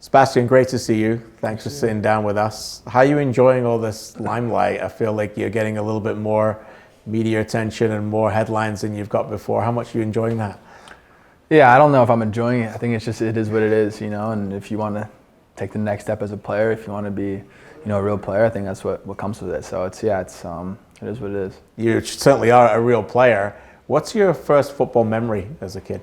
Sebastian, great to see you. Thanks for sitting down with us. How are you enjoying all this limelight? I feel like you're getting a little bit more media attention and more headlines than you've got before. How much are you enjoying that? Yeah, I don't know if I'm enjoying it. I think it is what it is, and if you want to take the next step as a player, if you want to be, a real player, I think that's what comes with it. So it is what it is. You certainly are a real player. What's your first football memory as a kid?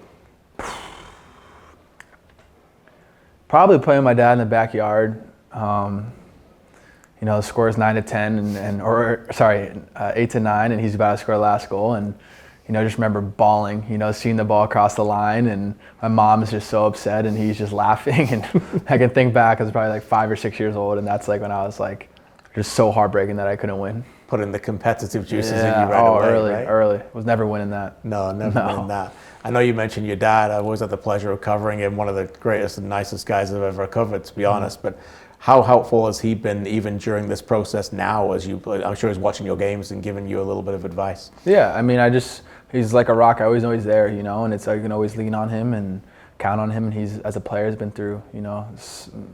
Probably playing with my dad in the backyard. The score is 9-10 or 8-9, and he's about to score the last goal, and just remember bawling, seeing the ball across the line, and my mom is just so upset, and he's just laughing, and I can think back, I was probably like 5 or 6 years old, and that's like when I was like just so heartbreaking that I couldn't win. Putting the competitive juices in you right away, early. Was never winning that. No, never winning that. I know you mentioned your dad. I've always had the pleasure of covering him, one of the greatest and nicest guys I've ever covered, to be honest. But how helpful has he been even during this process now, I'm sure he's watching your games and giving you a little bit of advice? Yeah, I mean, he's like a rock. I always know he's there, and it's like I can always lean on him and count on him. And he's, as a player, has been through,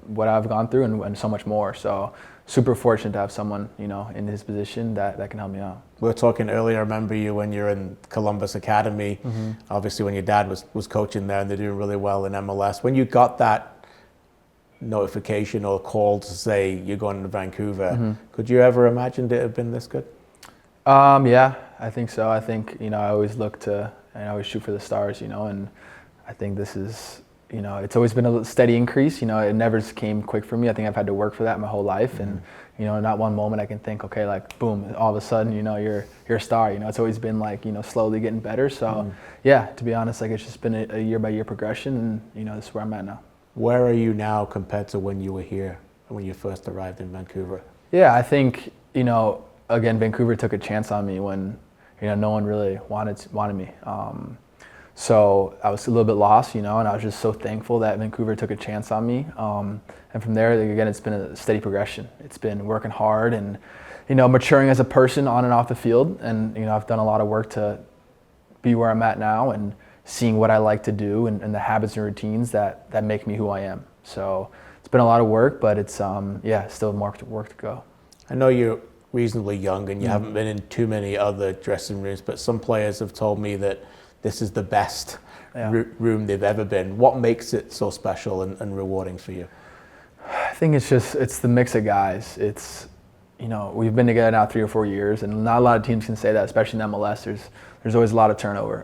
what I've gone through and so much more. So super fortunate to have someone, in his position that can help me out. We were talking earlier, I remember you when you're in Columbus Academy, obviously when your dad was coaching there and they're doing really well in MLS. When you got that notification or call to say you're going to Vancouver, could you ever imagine it had been this good? Yeah, I think so. I think, I always I always shoot for the stars, and I think this is, it's always been a steady increase. It never came quick for me. I think I've had to work for that my whole life. And, not one moment I can think, okay, like, boom, all of a sudden, you're a star. It's always been like, slowly getting better. So, yeah, to be honest, like, it's just been a year-by-year progression. And, this is where I'm at now. Where are you now compared to when you were here, when you first arrived in Vancouver? Yeah, I think, again, Vancouver took a chance on me when, no one really wanted me. So I was a little bit lost, and I was just so thankful that Vancouver took a chance on me. And from there, again, it's been a steady progression. It's been working hard and, maturing as a person on and off the field. And, I've done a lot of work to be where I'm at now and seeing what I like to do and the habits and routines that make me who I am. So it's been a lot of work, but it's, still more work to go. I know you're reasonably young and you haven't been in too many other dressing rooms, but some players have told me that this is the best room they've ever been. What makes it so special and rewarding for you? I think it's the mix of guys. It's, we've been together now 3 or 4 years, and not a lot of teams can say that, especially in MLS. There's always a lot of turnover.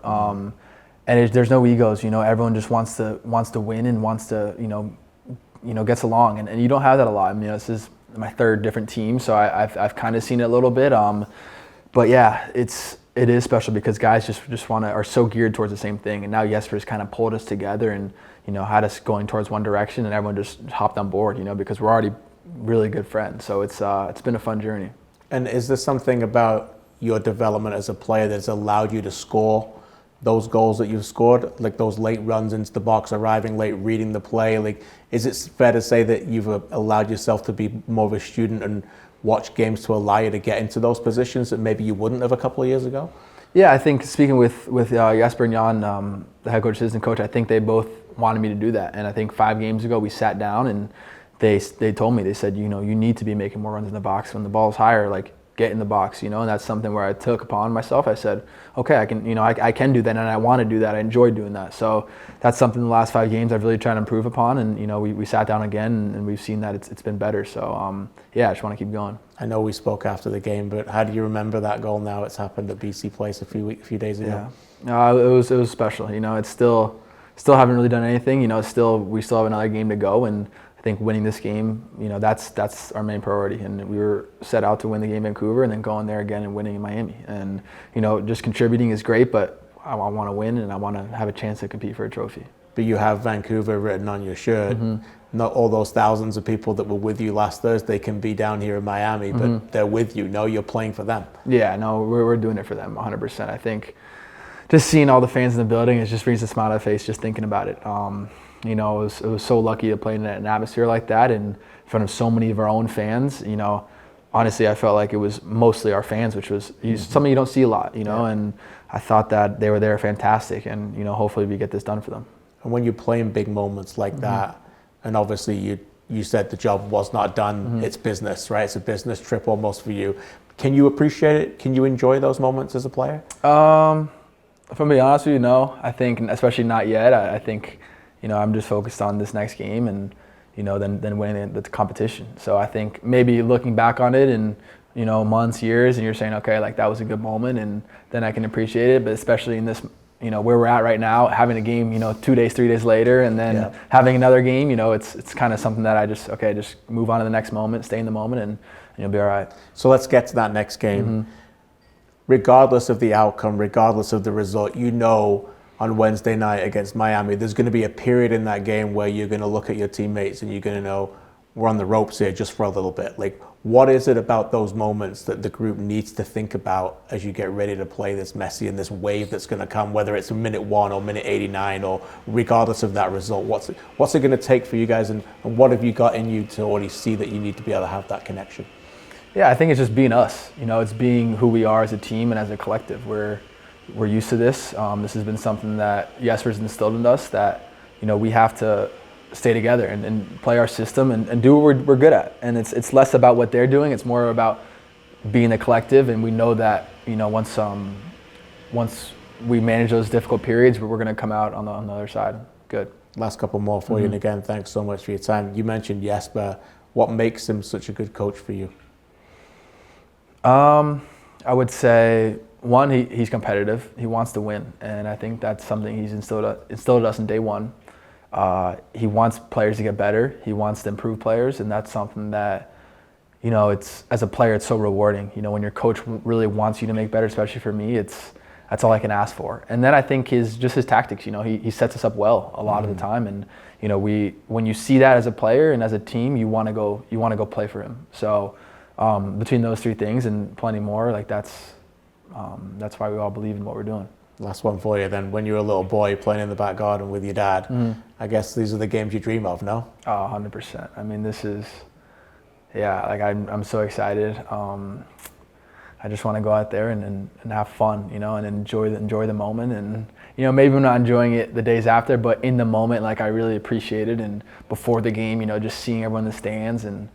And there's no egos, everyone just wants to win and wants to, gets along. And you don't have that a lot. I mean, this is my 3rd different team, so I've kind of seen it a little bit. But yeah, it is special because guys just are so geared towards the same thing. And now Jesper's kind of pulled us together and, had us going towards one direction, and everyone just hopped on board, because we're already really good friends. So it's been a fun journey. And is there something about your development as a player that's allowed you to score those goals that you've scored, like those late runs into the box, arriving late, reading the play? Like, is it fair to say that you've allowed yourself to be more of a student and watch games to allow you to get into those positions that maybe you wouldn't have a couple of years ago? Yeah, I think speaking with Jesper and Jan, the head coach, assistant coach, I think they both wanted me to do that. And I think 5 games ago we sat down and they told me, they said, you need to be making more runs in the box. When the ball's higher, like, get in the box, and that's something where I took upon myself. I said, okay, I can, I can do that, and I want to do that. I enjoy doing that. So that's something the last 5 games I've really tried to improve upon, and we sat down again and we've seen that it's been better. So I just want to keep going. I know we spoke after the game, but how do you remember that goal now? It's happened at BC Place a few days ago. Yeah, it was special. It's still haven't really done anything. We still have another game to go, and I think winning this game, that's our main priority. And we were set out to win the game in Vancouver and then going there again and winning in Miami. And, just contributing is great, but I want to win and I want to have a chance to compete for a trophy. But you have Vancouver written on your shirt. Not all those thousands of people that were with you last Thursday can be down here in Miami, but they're with you. No, you're playing for them. Yeah, no, we're doing it for them 100%. I think just seeing all the fans in the building, it just brings a smile to the face just thinking about it. It was so lucky to play in an atmosphere like that and in front of so many of our own fans. Honestly, I felt like it was mostly our fans, which was something you don't see a lot, and I thought that they were there fantastic, and hopefully we get this done for them. And when you play in big moments like that, and obviously you said the job was not done. It's business, right? It's a business trip almost for you. Can you appreciate it? Can you enjoy those moments as a player? If I'm gonna be honest with you, no. I think, especially not yet. I think, I'm just focused on this next game and, then winning the competition. So I think maybe looking back on it in, months, years, and you're saying, okay, like that was a good moment, and then I can appreciate it. But especially in this, where we're at right now, having a game, 2 days, 3 days later, and then having another game, it's kind of something that I just move on to the next moment, stay in the moment, and you'll be all right. So let's get to that next game. Regardless of the outcome, regardless of the result, on Wednesday night against Miami, there's going to be a period in that game where you're going to look at your teammates and you're going to know we're on the ropes here just for a little bit. Like, what is it about those moments that the group needs to think about as you get ready to play this Messi and this wave that's going to come, whether it's minute 1 or minute 89 or regardless of that result? What's it going to take for you guys, and what have you got in you to already see that you need to be able to have that connection? Yeah, I think it's just being us. It's being who we are as a team and as a collective. We're used to this. This has been something that Jesper's instilled in us, that we have to stay together and play our system and do what we're good at. And it's less about what they're doing. It's more about being a collective. And we know that once we manage those difficult periods, we're going to come out on the other side good. Last couple more for you, and again, thanks so much for your time. You mentioned Jesper. What makes him such a good coach for you? I would say, one, he's competitive. He wants to win, and I think that's something he's instilled us in day one. He wants players to get better. He wants to improve players, and that's something that, it's, as a player, it's so rewarding. When your coach really wants you to make better, especially for me, that's all I can ask for. And then I think his tactics. He sets us up well a lot of the time, and when you see that as a player and as a team, you want to go play for him. So between those 3 things and plenty more, like that's why we all believe in what we're doing. Last one for you then. When you were a little boy playing in the back garden with your dad, I guess these are the games you dream of, no? Oh, 100%. I mean, this is, like I'm so excited. I just want to go out there and have fun, and enjoy the moment. And, maybe I'm not enjoying it the days after, but in the moment, like I really appreciate it. And before the game, just seeing everyone in the stands and,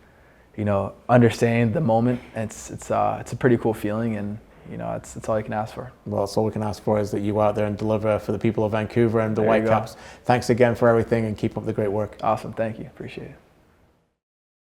understanding the moment, it's a pretty cool feeling, and it's all you can ask for. Well, that's all we can ask for, is that you go out there and deliver for the people of Vancouver and the Whitecaps. Thanks again for everything, and keep up the great work. Awesome, thank you, appreciate it.